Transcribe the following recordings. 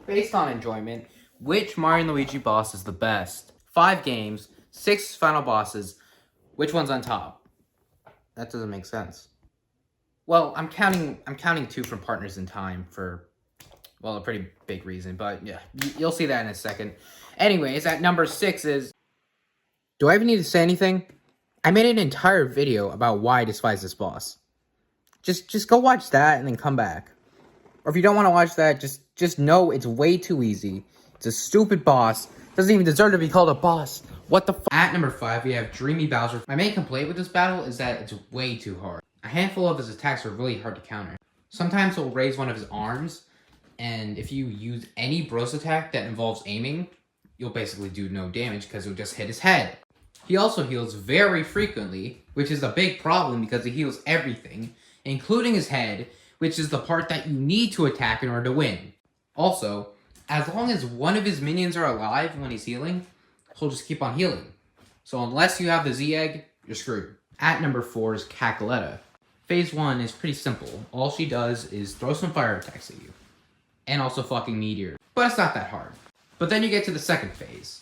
based on enjoyment, which Mario and Luigi boss is the best? 5 games, 6 final bosses, which one's on top? That doesn't make sense. Well, I'm counting 2 from Partners in Time for, well, a pretty big reason, but yeah, you'll see that in a second. Anyways, at number 6 is... Do I even need to say anything? I made an entire video about why I despise this boss. Just go watch that and then come back. Or if you don't want to watch that, just know it's way too easy. It's a stupid boss. Doesn't even deserve to be called a boss. What the f? At number 5, we have Dreamy Bowser. My main complaint with this battle is that it's way too hard. A handful of his attacks are really hard to counter. Sometimes he'll raise one of his arms, and if you use any bros attack that involves aiming, you'll basically do no damage because it'll just hit his head. He also heals very frequently, which is a big problem because he heals everything, including his head, which is the part that you need to attack in order to win. Also, as long as one of his minions are alive when he's healing, he'll just keep on healing. So unless you have the Z-Egg, you're screwed. At number 4 is Cackletta. Phase 1 is pretty simple. All she does is throw some fire attacks at you. And also fucking meteor. But it's not that hard. But then you get to the second phase.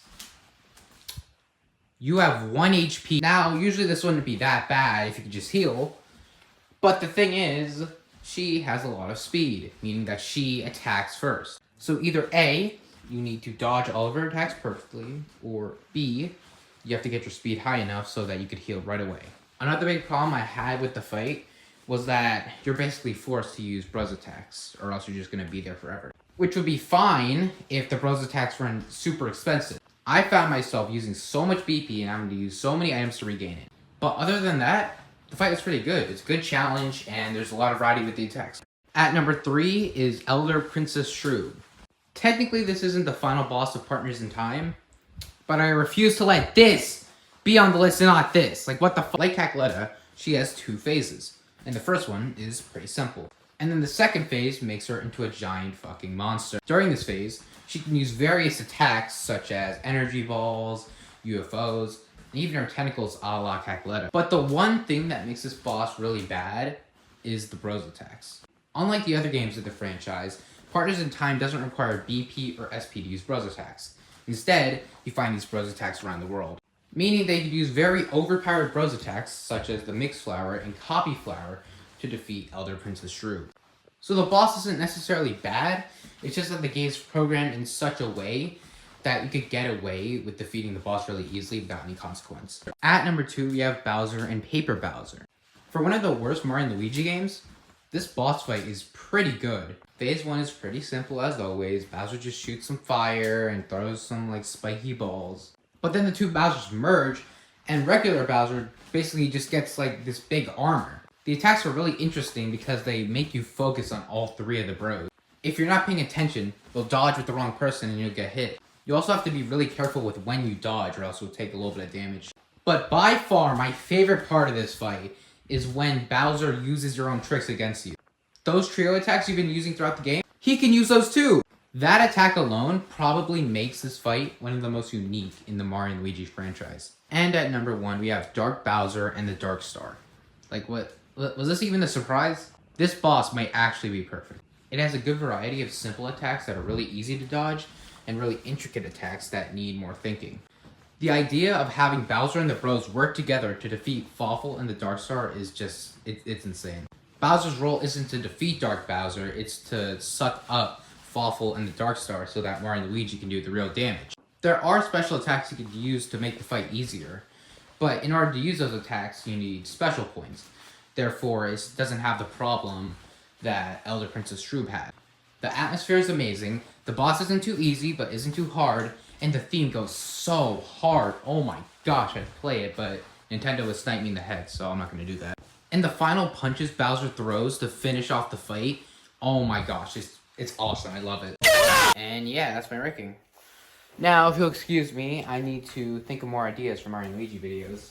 You have 1 HP. Now, usually this wouldn't be that bad if you could just heal. But the thing is, she has a lot of speed, meaning that she attacks first. So either A, you need to dodge all of her attacks perfectly, or B, you have to get your speed high enough so that you could heal right away. Another big problem I had with the fight was that you're basically forced to use bros attacks, or else you're just going to be there forever. Which would be fine if the bros attacks weren't super expensive. I found myself using so much BP and having to use so many items to regain it. But other than that, the fight was pretty good. It's a good challenge, and there's a lot of variety with the attacks. At number 3 is Elder Princess Shrew. Technically, this isn't the final boss of Partners in Time, but I refuse to let this be on the list and not this. Like, what the fuck? Like Cackletta, she has 2 phases, and the first one is pretty simple. And then the second phase makes her into a giant fucking monster. During this phase, she can use various attacks such as energy balls, UFOs, and even her tentacles a la Cackletta. But the one thing that makes this boss really bad is the bros attacks. Unlike the other games of the franchise, Partners in Time doesn't require BP or SP to use bros attacks. Instead, you find these bros attacks around the world. Meaning they could use very overpowered bros attacks, such as the Mix Flower and Copy Flower, to defeat Elder Princess Shrew. So the boss isn't necessarily bad, it's just that the game's programmed in such a way that you could get away with defeating the boss really easily without any consequence. At number 2, we have Bowser and Paper Bowser. For one of the worst Mario and Luigi games, this boss fight is pretty good. Phase 1 is pretty simple as always. Bowser just shoots some fire and throws some like spiky balls. But then the 2 Bowsers merge, and regular Bowser basically just gets like this big armor. The attacks are really interesting because they make you focus on all 3 of the bros. If you're not paying attention, you'll dodge with the wrong person and you'll get hit. You also have to be really careful with when you dodge or else you'll take a little bit of damage. But by far, my favorite part of this fight is when Bowser uses your own tricks against you. Those trio attacks you've been using throughout the game, he can use those too! That attack alone probably makes this fight one of the most unique in the Mario and Luigi franchise. And at number 1, we have Dark Bowser and the Dark Star. Like what? Was this even a surprise? This boss might actually be perfect. It has a good variety of simple attacks that are really easy to dodge, and really intricate attacks that need more thinking. The idea of having Bowser and the bros work together to defeat Fawful and the Dark Star is just, it's insane. Bowser's role isn't to defeat Dark Bowser, it's to suck up Fawful and the Dark Star so that Mario and Luigi can do the real damage. There are special attacks you could use to make the fight easier, but in order to use those attacks, you need special points. Therefore, it doesn't have the problem that Elder Princess Shrew had. The atmosphere is amazing, the boss isn't too easy but isn't too hard, and the theme goes so hard. Oh my gosh, I'd play it, but Nintendo would snipe me in the head, so I'm not going to do that. And the final punches Bowser throws to finish off the fight, oh my gosh, it's awesome, I love it. And yeah, that's my ranking. Now, if you'll excuse me, I need to think of more ideas for Mario and Luigi videos.